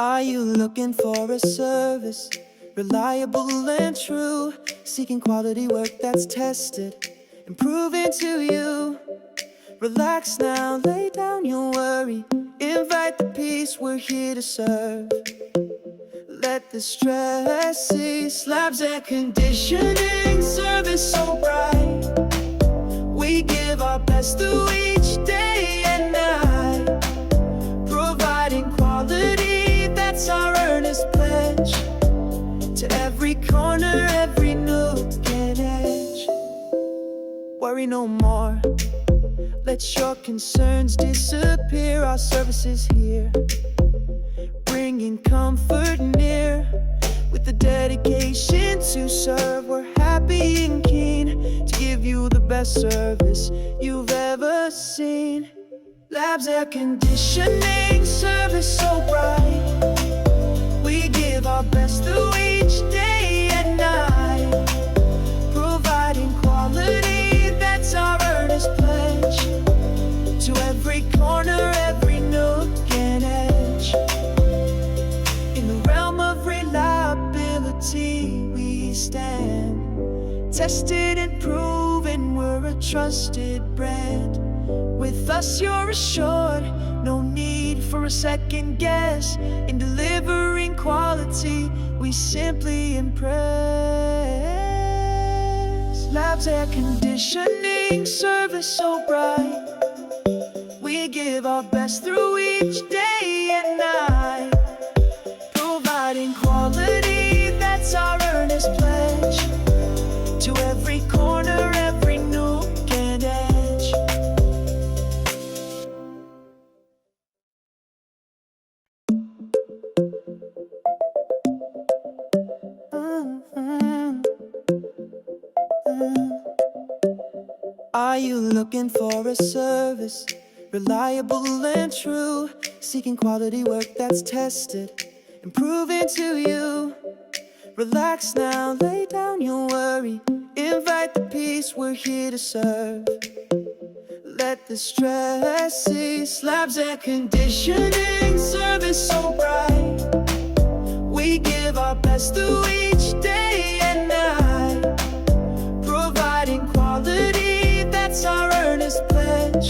Are you looking for a service, reliable and true, seeking quality work that's tested and proven to you? Relax now, lay down your worry, invite the peace, we're here to serve. Let the stress cease, Labs air conditioning, service so bright. We give our best through each day and night, providing quality, that's our earnest pledge. To every corner, every nook and edge. Worry no more, let your concerns disappear. Our service is here, bringing comfort near. With the dedication to serve, we're happy and keen to give you the best service you've ever seen. Labs air conditioning, service so bright. We give our best through each day and night, providing quality, that's our earnest pledge. To every corner, every nook and edge. In the realm of reliability we stand, tested and proven, we're a trusted brand. With us you're assured, no need for a second guess. In delivering quality, we simply impress. Labs air conditioning, service so bright. We give our best through each day and night, providing quality, that's our earnest pledge. To every corner, every nook and edge. Are you looking for a service, reliable and true, seeking quality work that's tested and proven to you? Relax now, lay down your worry, invite the peace, we're here to serve. Let the stress cease, Labs air conditioning, service so bright. We give our best through each day and night, providing quality, that's our earnest pledge.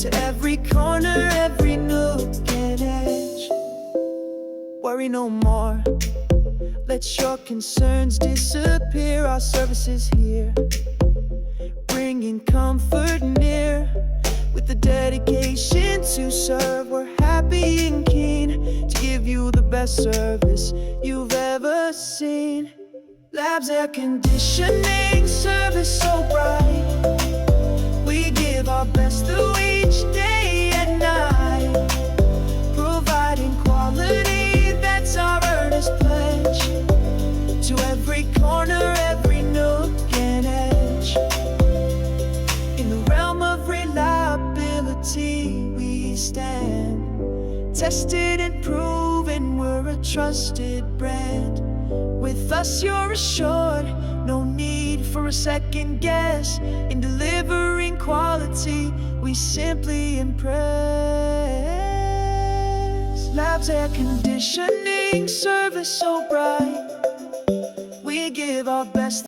To every corner, every nook and edge. Worry no more, let your concerns disappear. Our service is here, bringing comfort near. With the dedication to serve, we're happy and keen to give you the best service you've ever seen. Labs air conditioning, service so bright. We give our best through each day and night, providing quality, that's our earnest pledge. To every corner, every nook and edge. In the realm of reliability we stand, tested and proven, we're a trusted brand. With us you're assured, no need for a second guess. In delivering quality, we simply impress. Labs air conditioning, service so bright. We give our best